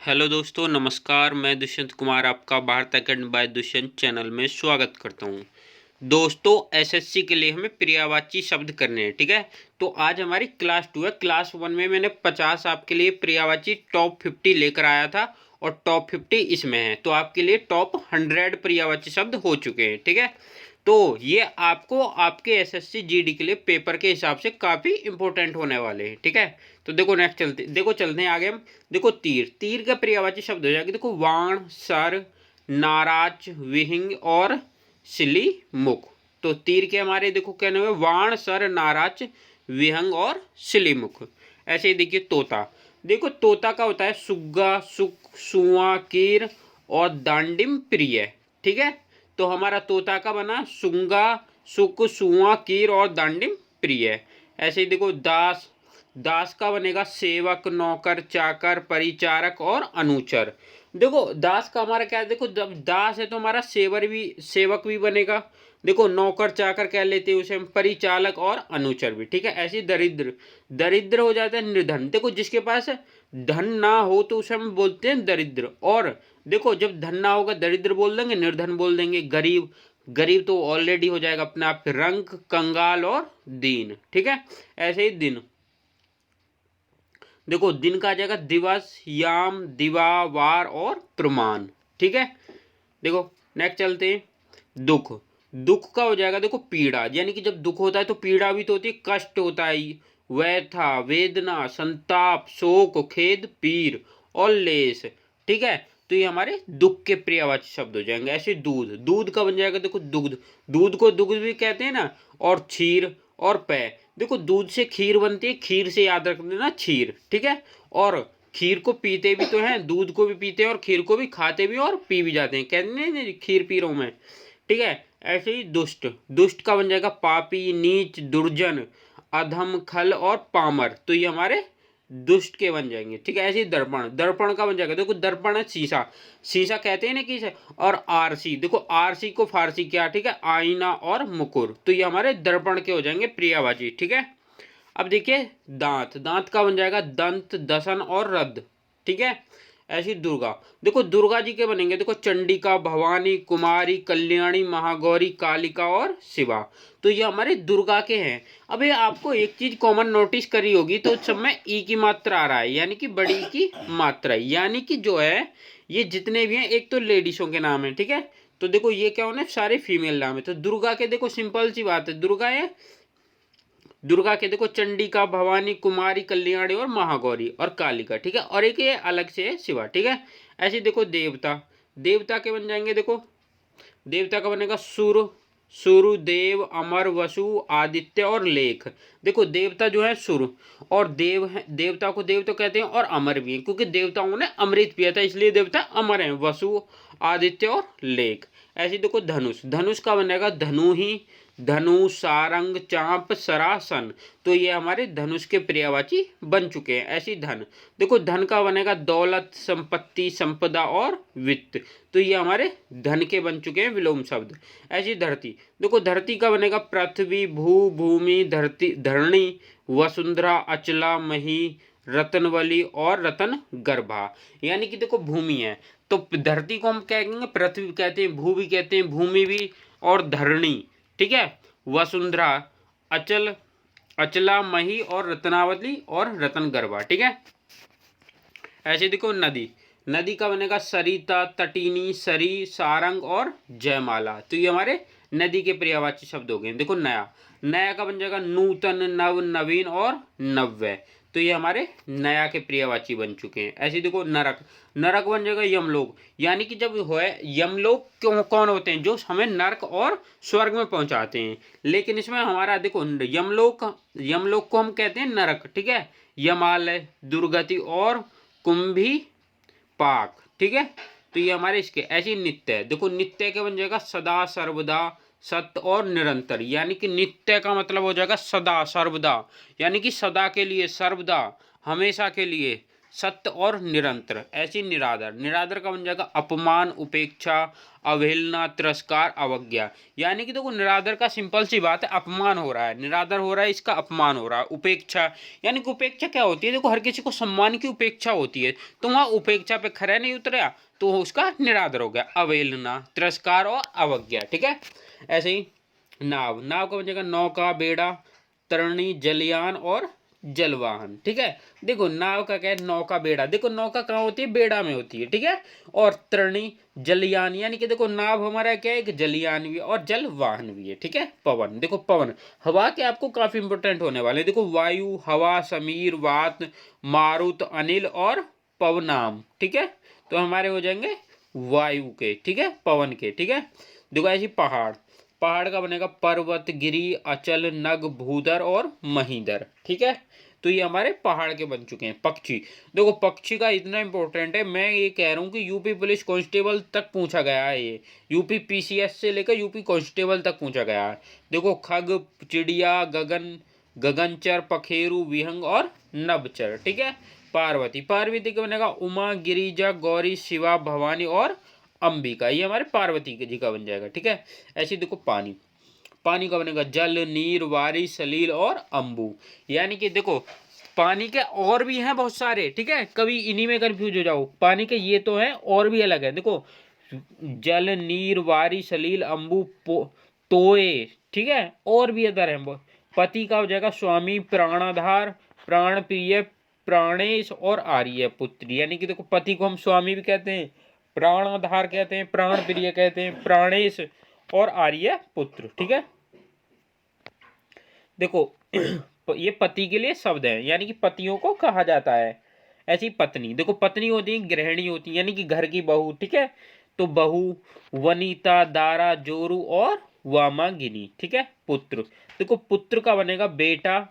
Hello दोस्तों, नमस्कार। मैं दुष्यंत कुमार आपका Bharat academy by Dushyant channel में स्वागत करता हूं। दोस्तों, एसएससी के लिए हमें पर्यायवाची शब्द करने हैं, ठीक है। तो आज हमारी क्लास 2 है। क्लास 1 में मैंने 50 आपके लिए पर्यायवाची टॉप 50 लेकर आया था और टॉप 50 इसमें है। तो आपके लिए टॉप 100 पर्यायवाची शब्द हो चुके हैं, ठीक है। तो ये आपको आपके एसएससी जीडी के लिए पेपर के हिसाब से काफ़ी इंपॉर्टेंट होने वाले हैं, ठीक है। तो देखो नेक्स्ट चलते हैं आगे हम। देखो तीर, तीर का पर्यायवाची शब्द हो जाएगा। देखो वाण, सर, नाराज, विहिंग और सिली मुख। तो तीर के हमारे देखो कहने हुए वाण, सर, नाराज, विहंग और सिली मुख। ऐसे ही देखिए तोता। देखो तोता का होता है सुग्गा, सुख, सुआ, कीर और दांडिम प्रिय, ठीक है। तो हमारा तोता का बना सुंगा, सुक, सुआ, कीर और दांडिम प्रिय। ऐसे ही देखो दास, दास का बनेगा सेवक, नौकर, चाकर, परिचारक और अनुचर। देखो दास का हमारा क्या है, देखो जब दास है तो हमारा सेवक भी बनेगा। देखो नौकर चाकर कह लेते हैं उसे हम, परिचालक और अनुचर भी, ठीक है। ऐसे दरिद्र, दरिद्र हो जाता है निर्धन। देखो जिसके पास धन ना हो तो उसे हम बोलते हैं दरिद्र। और देखो जब धन ना होगा दरिद्र बोल देंगे, निर्धन बोल देंगे। गरीब, गरीब तो ऑलरेडी हो जाएगा अपने आप। रंक, कंगाल और दीन, ठीक है। ऐसे ही दिन, देखो दिन का आ जाएगा दिवस, याम, दिवा, वार और प्रमाण, ठीक है। देखो नेक्स्ट चलते हैं। दुख, दुख का हो जाएगा देखो पीड़ा, यानी कि जब दुख होता है तो पीड़ा भी तो होती है, कष्ट होता है। व्यथा, वेदना, संताप, शोक, खेद, पीर और लेस, ठीक है। तो ये हमारे दुख के पर्यायवाची शब्द हो जाएंगे। ऐसे दूध, दूध का बन जाएगा देखो दुग्ध, दूध को दुग्ध भी कहते हैं ना। और क्षीर और पेय, देखो दूध से खीर बनती है, खीर से याद रख लेना क्षीर, ठीक है। और खीर को पीते भी तो हैं, दूध को भी पीते हैं और खीर को भी खाते भी और पी भी जाते हैं, कहते हैं खीर पी रहा हूं मैं, ठीक है। ऐसे ही दुष्ट, दुष्ट का बन जाएगा पापी, नीच, दुर्जन, अधम, खल और पामर। तो ये हमारे दुष्ट के बन जाएंगे, ठीक है। ऐसे ही दर्पण, दर्पण का बन जाएगा देखो दर्पण है शीशा, शीशा कहते हैं ना कि और आरसी, देखो आरसी को फारसी क्या, ठीक है, आईना और मुकुर। तो ये हमारे दर्पण के हो जाएंगे पर्यायवाची, ठीक है। अब देखिए दांत, दांत का बन जाएगा दंत, दसन और रद, ठीक है। ऐसी दुर्गा, देखो दुर्गा जी के बनेंगे देखो चंडिका, भवानी, कुमारी, कल्याणी, महागौरी, कालिका और शिवा। तो ये हमारे दुर्गा के हैं। अब ये आपको एक चीज कॉमन नोटिस करी होगी, तो सब में ई की मात्रा आ रहा है, यानी कि बड़ी की मात्रा, यानी कि जो है ये जितने भी हैं एक तो लेडीजों के नाम है, ठीक है। तो देखो ये क्या होने सारे फीमेल नाम है। तो दुर्गा के देखो सिंपल सी बात है, दुर्गा है, दुर्गा के देखो चंडिका, भवानी, कुमारी, कल्याणी और महागौरी और कालिका, ठीक है। और एक ये अलग से है शिवा, ठीक है। ऐसे देखो देवता, देवता के बन जाएंगे देखो, देवता का बनेगा सुर, सुर, देव, अमर, वसु, आदित्य और लेख। देखो देवता जो है सुर और देव है, देवता को देव तो कहते हैं और अमर भी है, क्योंकि देवताओं ने अमृत पिया था इसलिए देवता अमर हैं। वसु, आदित्य और लेख। ऐसे देखो धनुष, धनुष का बनेगा धनु ही, धनु, सारंग, चांप, सरासन। तो ये हमारे धनुष के पर्यायवाची बन चुके हैं। ऐसी धन, देखो धन का बनेगा दौलत, संपत्ति, संपदा और वित्त। तो ये हमारे धन के बन चुके हैं विलोम शब्द। ऐसी धरती, देखो धरती का बनेगा पृथ्वी, भू, भूमि, धरती, धरणी, वसुंधरा, अचला, मही, रतनवली और रतन गर्भा। यानी कि देखो भूमि है तो धरती को हम कहेंगे पृथ्वी कहते हैं, भू भी कहते हैं, भूमि भी और धरणी, ठीक है। वसुंधरा, अचल, अचला, मही और रत्नावली और रतन गर्भा, ठीक है। ऐसे देखो नदी, नदी का बनेगा सरिता, तटीनी, सरी, सारंग और जयमाला। तो ये हमारे नदी के पर्यायवाची शब्द हो गए। देखो नया, नया का बन जाएगा नूतन, नव, नवीन और नव्य। तो ये हमारे नया के पर्यायवाची बन चुके हैं। ऐसे देखो नरक, नरक बन जाएगा यमलोक, यानी कि जब हो यमलोक क्यों कौन होते हैं, जो हमें नरक और स्वर्ग में पहुंचाते हैं। लेकिन इसमें हमारा देखो यमलोक, यमलोक को हम कहते हैं नरक, ठीक है। यमालय, दुर्गति और कुंभी पाक, ठीक है। तो ये हमारे इसके ऐसी नित्य है। देखो नित्य के बन जाएगा सदा, सर्वदा, सत्य और निरंतर। यानी कि नित्य का मतलब हो जाएगा सदा सर्वदा, यानी कि सदा के लिए, सर्वदा हमेशा के लिए, सत्य और निरंतर। ऐसी निरादर, निरादर का बन जाएगा अपमान, उपेक्षा, अवहेलना, तिरस्कार, अवज्ञा। यानी कि देखो निरादर का सिंपल सी बात है, अपमान हो रहा है, निरादर हो रहा है, इसका अपमान हो रहा है। उपेक्षा, यानी कि उपेक्षा क्या होती है, देखो हर किसी को सम्मान की उपेक्षा होती है, तो वहाँ उपेक्षा पे खरा नहीं उतरा तो उसका निरादर हो गया। अवहेलना, तिरस्कार और अवज्ञा। ठीक है, ऐसे ही नाव, नाव का बन जाएगा नौका, बेड़ा, तरणी, जलयान और जलवाहन। ठीक है, देखो नाव का क्या है, नौका, बेड़ा, देखो नौका कहाँ होती है, बेड़ा में होती है। ठीक है, और तरणी, जलयान, यानी कि देखो नाव हमारा क्या है, एक जलयान भी है और जलवाहन भी है। ठीक है, पवन, देखो पवन, हवा के आपको काफी इंपोर्टेंट होने वाले, देखो वायु, हवा, समीर, वात, मारुत, अनिल और पवनाम। ठीक है, तो हमारे हो जाएंगे वायु के, ठीक है, पवन के। ठीक है, देखो ऐसी पहाड़, पहाड़ का बनेगा पर्वत, गिरी, अचल, नग, भूधर और महीधर। ठीक है, तो ये हमारे पहाड़ के बन चुके हैं। पक्षी, देखो पक्षी का इतना इंपॉर्टेंट है, मैं ये कह रहा हूँ कि यूपी पुलिस कांस्टेबल तक पूछा गया है, ये यूपी पीसीएस से लेकर यूपी कांस्टेबल तक पूछा गया है। देखो खग, चिड़िया, गगन, गगनचर, पखेरु, विहंग और नभचर। ठीक है, पार्वती, पार्वती का बनेगा उमा, गिरिजा, गौरी, शिवा, भवानी और अंबिका। ये हमारे पार्वती जी का बन जाएगा। ठीक है, ऐसे देखो पानी, पानी का बनेगा जल, नीर, वारी, सलील और अंबु। यानी कि देखो पानी के और भी हैं बहुत सारे। ठीक है, कभी इन्हीं में कंफ्यूज हो जाओ, पानी के ये तो हैं और भी अलग है। देखो जल, नीर, वारी, सलील, अंबु, तोए। ठीक है, और भी अदर हैं। पति का हो जाएगा स्वामी, प्राणाधार, प्राण प्रिय, प्राणेश और आर्य पुत्री। यानी कि देखो पति को हम स्वामी भी कहते हैं, प्राणाधार कहते हैं, प्राण प्रिय कहते हैं, प्राणेश और आर्य पुत्र। ठीक है, देखो ये पति के लिए शब्द है, यानी कि पतियों को कहा जाता है। ऐसी पत्नी, देखो पत्नी होती है, गृहिणी होती है, यानी कि घर की बहू। ठीक है, तो बहू, वनिता, दारा, जोरू और वामागिनी। ठीक है, पुत्र, देखो पुत्र का बनेगा बेटा,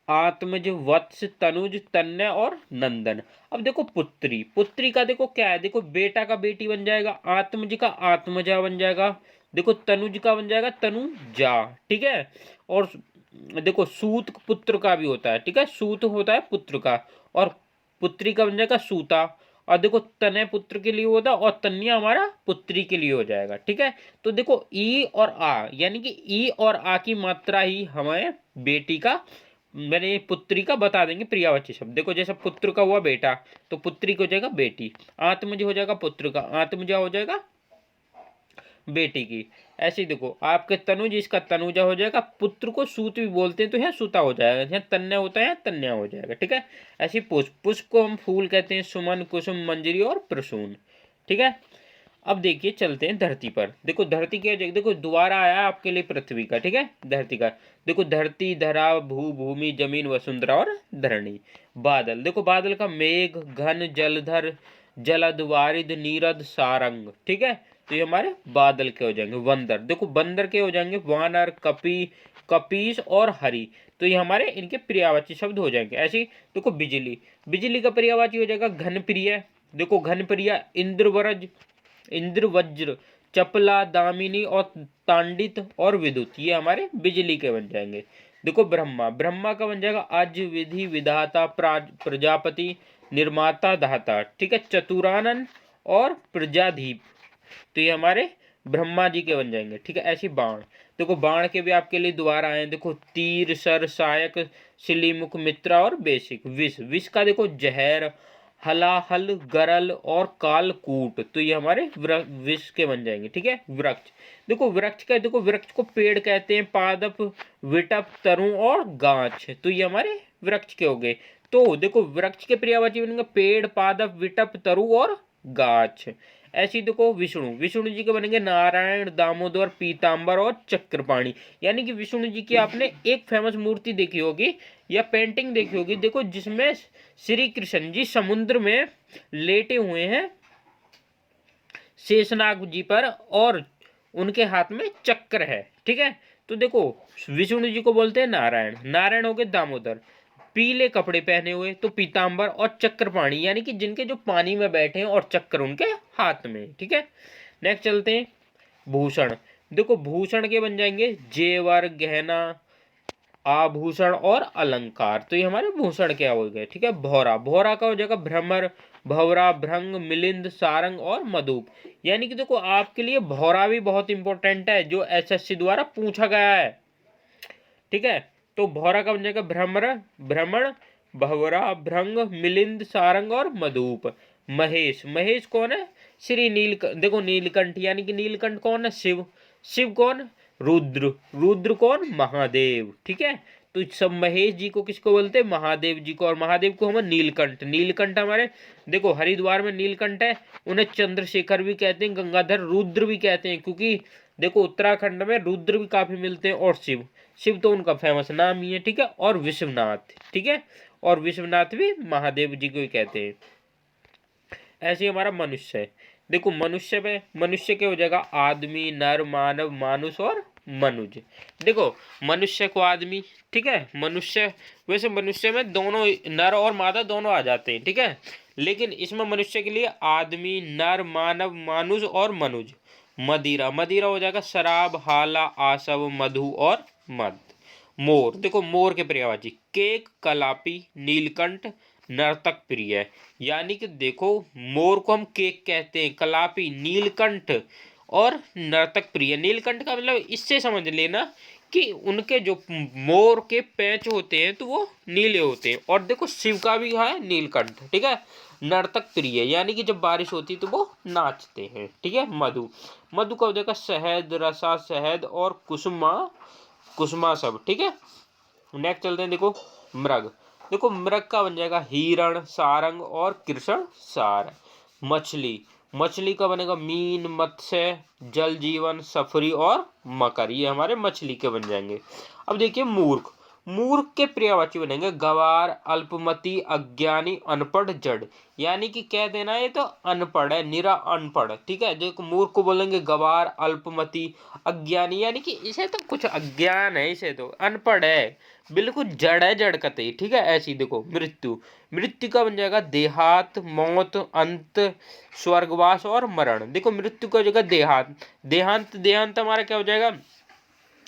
आत्मज, वत्स, तनुज, तन्य और नंदन। अब देखो पुत्री, पुत्री का देखो क्या है, देखो बेटा का बेटी बन जाएगा, आत्मज का आत्मजा बन जाएगा, देखो तनुज का बन जाएगा तनुजा। ठीक है, और देखो सूत पुत्र का भी होता है। ठीक है, सूत होता है पुत्र का, और पुत्री का बन जाएगा सूता। और देखो तनय पुत्र के लिए होता है, और तन्या हमारा पुत्री के लिए हो जाएगा। ठीक है, तो देखो ई और आ, यानी कि ई और आ की मात्रा ही हमें बेटी का, मैंने पुत्री का बता देंगे प्रियावाची शब्द। देखो जैसे पुत्र का हुआ बेटा, तो पुत्री को हो जाएगा बेटी, आत्मज हो जाएगा पुत्र का, आत्मजा हो जाएगा बेटी की। ऐसे ही देखो आपके तनुज, इसका तनुजा हो जाएगा, पुत्र को सूत भी बोलते हैं तो यहाँ सूता हो जाएगा, यहाँ तन्या होता है, यहाँ तन्या हो जाएगा। ठीक है, ऐसे पुष्प, पुष्प को हम फूल कहते हैं, सुमन, कुसुम, मंजरी और प्रसून। ठीक है, अब देखिए चलते हैं धरती पर। देखो धरती क्या है, देखो दोबारा आया है आपके लिए पृथ्वी का। ठीक है, धरती का, देखो धरती, धरा, भू, भूमि, जमीन, वसुंधरा और धरणी। बादल, देखो बादल का मेघ, घन, जलधर, जलद, वारिद, नीरद, सारंग। ठीक है, तो ये हमारे बादल के हो जाएंगे। बंदर, देखो बंदर के हो जाएंगे वानर, कपी, कपीस और हरि। तो ये हमारे इनके पर्यायवाची शब्द हो जाएंगे। ऐसे ही देखो बिजली, बिजली का पर्यायवाची हो जाएगा घन प्रिय, देखो घन प्रिय, इंद्रवरज, इंद्र, वज्र, चपला, दामिनी और तांडित और विद्युत। ये हमारे बिजली के बन जाएंगे। देखो ब्रह्मा, ब्रह्मा का बन जाएगा अज, विधि, विधाता, प्रजापति, निर्माता, धाता। ठीक है, चतुरानन और प्रजाधीप। तो ये हमारे ब्रह्मा जी के बन जाएंगे। ठीक है, ऐसी बाण, देखो बाण के भी आपके लिए दोबारा आए। देखो तीर, सर, सायक, शिलीमुख, मित्रा और बेसिक। विष, विष का देखो जहर, हलाहल, गरल और कालकूट। तो ये हमारे विष के बन जाएंगे। ठीक है, वृक्ष, देखो वृक्ष का, देखो वृक्ष को पेड़ कहते हैं, पादप, विटप, तरु और गाछ। तो ये हमारे वृक्ष के हो गए। तो देखो वृक्ष के पर्यायवाची बनेंगे पेड़, पादप, विटप, तरु और गाछ। ऐसी देखो विष्णु, विष्णु जी के बनेंगे नारायण, दामोदर, पीताम्बर और चक्रपाणी। यानी कि विष्णु जी की आपने एक फेमस मूर्ति देखी होगी या पेंटिंग देखी होगी, देखो जिसमें श्री कृष्ण जी समुद्र में लेटे हुए हैं शेषनाग जी पर, और उनके हाथ में चक्र है। ठीक है, तो देखो विष्णु जी को बोलते हैं नारायण, नारायण हो गए दामोदर, पीले कपड़े पहने हुए तो पीताम्बर, और चक्रपाणी यानी कि जिनके जो पानी में बैठे हैं और चक्र उनके हाथ में। ठीक है, नेक्स्ट चलते हैं भूषण, देखो भूषण के बन जाएंगे जेवर, गहना, आभूषण और अलंकार, तो ये हमारे भूषण क्या हो गए, ठीक है। भौरा, भौरा का हो जाएगा भ्रमर, भौरा, भृंग, मिलिंद, सारंग और मधुप। यानी कि देखो आपके लिए भौरा भी बहुत इंपॉर्टेंट है, जो एसएससी द्वारा पूछा गया है, ठीक है। तो भौरा का बन जाएगा भ्रमर, भ्रमण, भवरा, भृंग, मिलिंद, सारंग और मधुप। महेश, महेश कौन है, श्री देखो नीलकंठ, यानी कि नीलकंठ कौन है, शिव, शिव कौन, रुद्र, रुद्र कौन, महादेव, ठीक है। तो सब महेश जी को किसको बोलते हैं, महादेव जी को, और महादेव को हम नीलकंठ, नीलकंठ हमारे देखो हरिद्वार में नीलकंठ है, उन्हें चंद्रशेखर भी कहते हैं, गंगाधर रुद्र भी कहते हैं, क्योंकि देखो उत्तराखंड में रुद्र भी काफी मिलते हैं, और शिव, शिव तो उनका फेमस नाम ही है, ठीक है। और विश्वनाथ, ठीक है, और विश्वनाथ भी महादेव जी को ही कहते हैं। ऐसे ही हमारा मनुष्य है, देखो मनुष्य में, मनुष्य के हो जाएगा आदमी, नर, मानव, मानुष और मनुज। देखो मनुष्य को आदमी, ठीक है, मनुष्य, वैसे मनुष्य में दोनों नर और मादा दोनों आ जाते हैं, ठीक है, लेकिन इसमें मनुष्य के लिए आदमी, नर, मानव, मानुष और मनुज। मदिरा, मदिरा हो जाएगा शराब, हाला, आसव, मधु और मद। मोर, देखो मोर के पर्यायवाची केक, कलापी, नीलकंठ, नर्तक प्रिय। यानी कि देखो मोर को हम केक कहते हैं, कलापी, नीलकंठ और नर्तक प्रिय। नीलकंठ का मतलब इससे समझ लेना कि उनके जो मोर के पैंच होते हैं तो वो नीले होते हैं, और देखो शिव का भी है नीलकंठ, ठीक है। नर्तक प्रिय, यानी कि जब बारिश होती है तो वो नाचते हैं, ठीक है। मधु, मधु का हो जाएगा शहद, रसा, शहद और कुसुमा, कुसुमा सब, ठीक है। नेक्स्ट चलते हैं, देखो मृग, देखो मृग का बन जाएगा हिरण, सारंग और कृष्ण सार। मछली, मछली का बनेगा मीन, मत्स्य, जल जीवन, सफरी और मकर, ये हमारे मछली के बन जाएंगे। अब देखिए मूर्ख, मूर्ख के पर्यायवाची बनेंगे गवार, अल्पमति, अज्ञानी, अनपढ़, जड़। यानी कि कह देना ये तो अनपढ़ है, निरा अनपढ़, ठीक है। जो मूर्ख को बोलेंगे गवार, अल्पमति, अज्ञानी, यानी कि इसे तो कुछ अज्ञान है, इसे तो अनपढ़ है, बिल्कुल जड़ है, जड़ कतई, ठीक है। ऐसी देखो मृत्यु, मृत्यु का बन जाएगा देहात, मौत, अंत, स्वर्गवास और मरण। देखो मृत्यु का जगह देहात, देहांत, देहांत हमारा क्या हो जाएगा,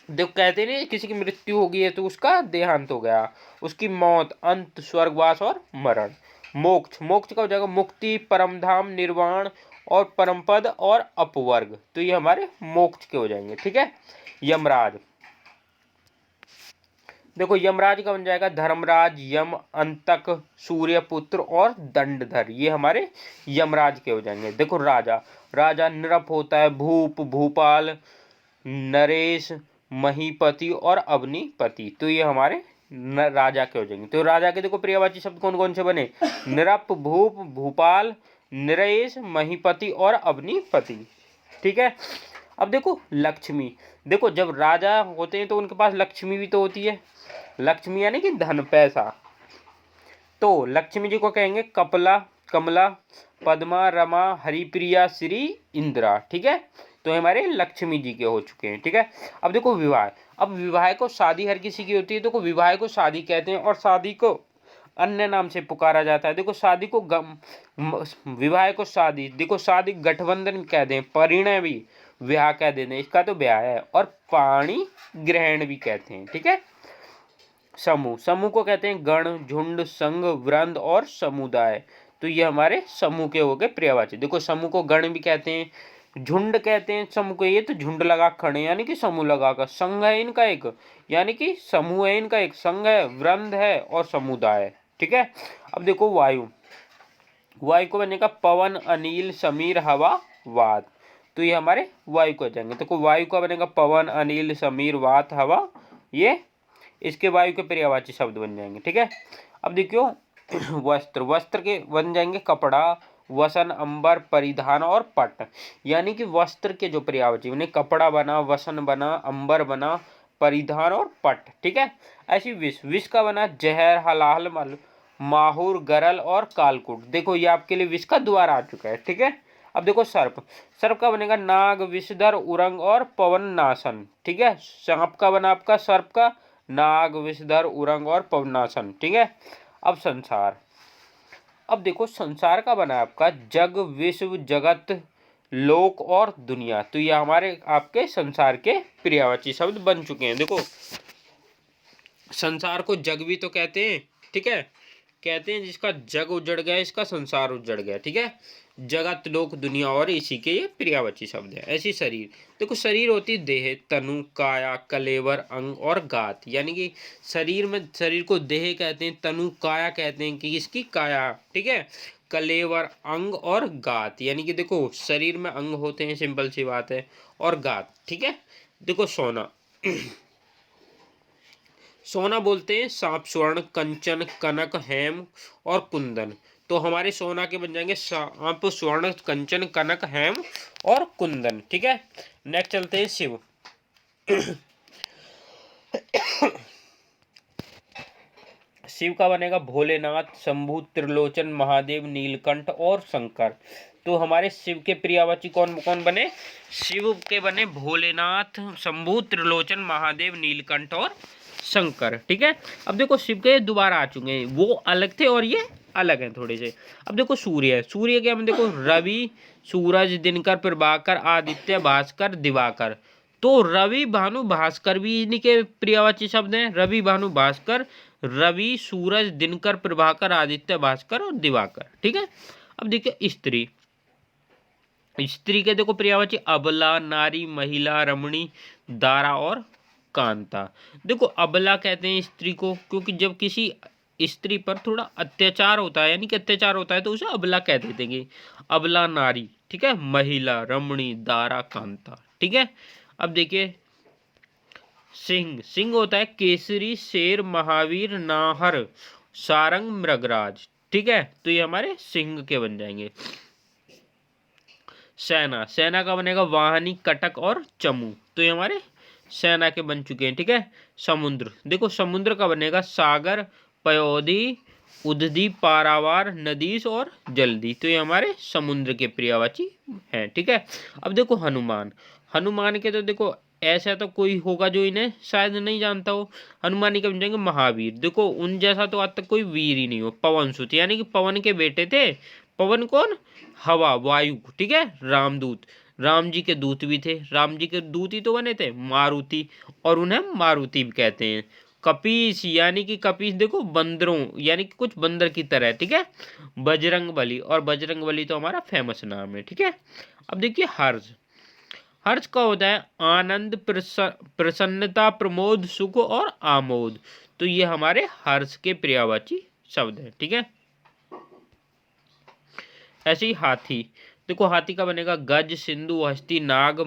देखो कहते नहीं किसी की मृत्यु हो गई है तो उसका देहांत हो गया, उसकी मौत, अंत, स्वर्गवास और मरण। मोक्ष, मोक्ष का हो जाएगा मुक्ति, परमधाम, निर्वाण और परमपद और अपवर्ग, तो ये हमारे मोक्ष के हो जाएंगे, ठीक है। यमराज, देखो यमराज का बन जाएगा धर्मराज, यम, अंतक, सूर्यपुत्र और दंडधर, ये हमारे यमराज के हो जाएंगे। देखो राजा, राजा नृप होता है, भूप, भूपाल, नरेश, महीपति और अवनीपति, तो ये हमारे राजा के हो जाएंगे। तो राजा के देखो पर्यायवाची शब्द कौन कौन से बने, नृप, भूप, भूपाल, नरेश, महीपति और अवनीपति, ठीक है। अब देखो लक्ष्मी, देखो जब राजा होते हैं तो उनके पास लक्ष्मी भी तो होती है, लक्ष्मी यानी कि धन, पैसा, तो लक्ष्मी जी को कहेंगे कपला, कमला, पद्मा, रमा, हरिप्रिया, श्री, इंदिरा, ठीक है। तो हमारे लक्ष्मी जी के हो चुके हैं, ठीक है। अब देखो विवाह, अब विवाह को शादी हर किसी की होती है, तो विवाह को शादी कहते हैं, और शादी को अन्य नाम से पुकारा जाता है। देखो शादी को विवाह को शादी, देखो शादी गठबंधन कह दें, परिणय भी विवाह कह देते हैं, इसका तो ब्याह है, और पाणी ग्रहण भी कहते हैं, ठीक है। समूह, समूह को कहते हैं गण, झुंड, संघ, वृंद और समुदाय, तो ये हमारे समूह के हो गए पर्यायवाची। देखो समूह को गण भी कहते हैं, झुंड कहते हैं समूह को, ये तो झुंड लगा खड़े यानी कि समूह लगाकर, संघ है इनका एक, यानी कि समूह है इनका एक, संघ है, वृंद है और समुदाय, ठीक है। अब देखो वायु, वायु को बनेगा पवन, अनिल, समीर, हवा, वात, तो ये हमारे वायु को जाएंगे। देखो वायु का बनेगा पवन, अनिल, समीर, वात, हवा, ये इसके वायु के पर्यायवाची शब्द बन जाएंगे, ठीक है। अब देखियो वस्त्र, वस्त्र के बन जाएंगे कपड़ा, वसन, अंबर, परिधान और पट, यानी कि वस्त्र के जो पर्यायवाची बने, कपड़ा बना, वसन बना, अंबर बना, परिधान और पट, ठीक है। ऐसी विष, विष का बना जहर, हलाहल, मल, माहुर, गरल और कालकूट, देखो ये आपके लिए विष का द्वार आ चुका है, ठीक है। अब देखो सर्प, सर्प का बनेगा नाग, विषधर, उरंग और पवन नाशन, ठीक है। सांप का बना आपका सर्प का नाग, विषधर, उरंग और पवनासन, ठीक है। अब संसार, अब देखो संसार का बना आपका जग, विश्व, जगत, लोक और दुनिया, तो ये हमारे आपके संसार के पर्यायवाची शब्द बन चुके हैं। देखो संसार को जग भी तो कहते हैं, ठीक है। कहते हैं जिसका जग उजड़ गया इसका संसार उजड़ गया, ठीक है। जगत लोक दुनिया और इसी के ये पर्यायवाची शब्द है। ऐसी शरीर, देखो शरीर होती है देह, तनु, काया, कलेवर, अंग और गात। यानी कि शरीर में, शरीर को देह कहते हैं, तनु काया कहते हैं कि इसकी काया, ठीक है। कलेवर अंग और गात, यानी कि देखो शरीर में अंग होते हैं, सिंपल सी बात है, और गात, ठीक है। देखो सोना सोना बोलते हैं सांप, स्वर्ण, कंचन, कनक, हेम और कुंदन। तो हमारे सोना के बन जाएंगे सांप, स्वर्ण, कंचन, कनक, हेम और कुंदन, ठीक है। नेक्स्ट चलते हैं शिव। शिव का बनेगा भोलेनाथ, शंभु, त्रिलोचन, महादेव, नीलकंठ और शंकर। तो हमारे शिव के पर्यायवाची कौन कौन बने? शिव के बने भोलेनाथ, शंभु, त्रिलोचन, महादेव, नीलकंठ और शंकर, ठीक है। अब देखो शिव के दोबारा आ चुके हैं, वो अलग थे और ये अलग हैं थोड़े से। अब देखो सूर्य, सूर्य के हम देखो रवि, सूरज, दिनकर, प्रभाकर, आदित्य, भास्कर, दिवाकर। तो रवि, भानु, भास्कर भी इन्हीं के पर्यायवाची शब्द हैं। रवि, भानु, भास्कर, रवि, सूरज, दिनकर, प्रभाकर, आदित्य, भास्कर और दिवाकर, ठीक है। अब देखिए स्त्री, स्त्री के देखो पर्यायवाची अबला, नारी, महिला, रमणी, दारा और कांता। देखो अबला कहते हैं स्त्री को, क्योंकि जब किसी स्त्री पर थोड़ा अत्याचार होता है, यानी कि अत्याचार होता है, तो उसे अबला कह देते हैं। अबला नारी, ठीक है, महिला, रमणी, दारा, कांता, ठीक है। अब देखिए सिंह, सिंह होता है केसरी, शेर, महावीर, नाहर, सारंग, मृगराज, ठीक है। तो ये हमारे सिंह के बन जाएंगे। सेना, सेना का बनेगा वाहनी, कटक और चमू। तो ये हमारे सेना के बन चुके हैं, ठीक है। समुद्र, देखो समुद्र का बनेगा सागर, पयोधी, उदधी, पारावार, नदीस और जल्दी। तो ये हमारे समुद्र के पर्यायवाची हैं, ठीक है। अब देखो हनुमान, हनुमान के तो देखो ऐसा तो कोई होगा जो इन्हें शायद नहीं जानता हो। हनुमान ही के बन जाएंगे महावीर। देखो उन जैसा तो आज तक कोई वीर ही नहीं हो। पवन सुत, यानी कि पवन के बेटे थे। पवन कौन? हवा, वायु, ठीक है। रामदूत, राम जी के दूत भी थे। राम जी के दूत ही तो बने थे मारुति, और उन्हें मारुति भी कहते हैं। कपीस, यानी कि कपीस देखो बंदरों, यानी कि कुछ बंदर की तरह, ठीक है। बजरंग बली, और बजरंग बली तो हमारा फेमस नाम है, ठीक है। अब देखिए हर्ष, हर्ष का होता है आनंद, प्रसन्नता, प्रमोद, सुख और आमोद। तो ये हमारे हर्ष के पर्यायवाची शब्द हैं, ठीक है। ऐसे ही हाथी, देखो हाथी का बनेगा गज, सिंधु, हस्ती, नाग,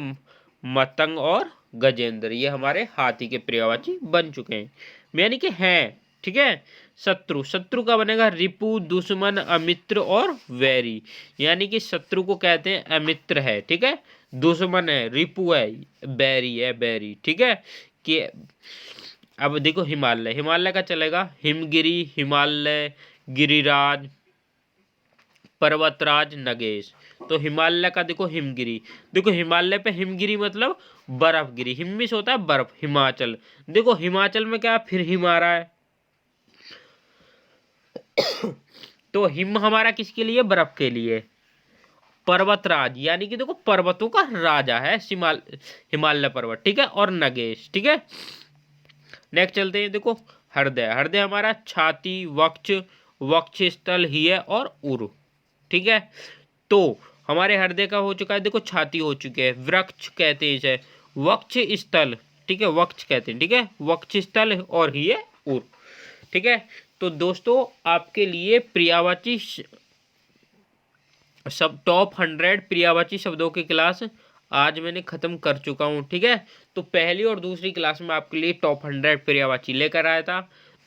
मतंग और गजेंद्र। ये हमारे हाथी के पर्यायवाची बन चुके हैं, यानी कि हैं, ठीक है। शत्रु, शत्रु का बनेगा रिपु, दुश्मन, अमित्र और वैरी। यानी कि शत्रु को कहते हैं अमित्र है, ठीक है। दुश्मन है, रिपु है, बैरी है, बैरी, ठीक है। कि अब देखो हिमालय, हिमालय का चलेगा हिमगिरी, हिमालय, गिरिराज, पर्वतराज, नगेश। तो हिमालय का देखो हिमगिरी, देखो हिमालय पे हिमगिरी मतलब बर्फ गिरी, हिम्मिस होता है बर्फ। हिमाचल, देखो हिमाचल में क्या फिर हिम आ रहा है। तो हिम हमारा किसके लिए? बर्फ के लिए। पर्वतराज, यानी कि देखो पर्वतों का राजा है हिमालय पर्वत, ठीक है। और नगेश, ठीक है। नेक्स्ट चलते हैं, देखो हृदय, हृदय हमारा छाती, वक्ष, वक्ष स्थल, हिय और उरु, ठीक है। तो हमारे हृदय का हो चुका है, देखो छाती हो चुकी है, वृक्ष कहते हैं इसे, वक्ष स्थल, ठीक है, वक्ष कहते हैं, ठीक है, वक्ष स्थल और ही है उर, ठीक है। तो दोस्तों आपके लिए पर्यायवाची सब टॉप 100 पर्यायवाची शब्दों की क्लास आज मैंने खत्म कर चुका हूँ, ठीक है। तो पहली और दूसरी क्लास में आपके लिए टॉप 100 पर्यायवाची लेकर आया था।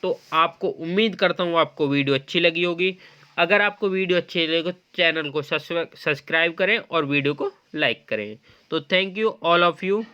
तो आपको उम्मीद करता हूँ आपको वीडियो अच्छी लगी होगी। अगर आपको वीडियो अच्छी लगे तो चैनल को सब्सक्राइब करें और वीडियो को लाइक करें। तो thank you all of you.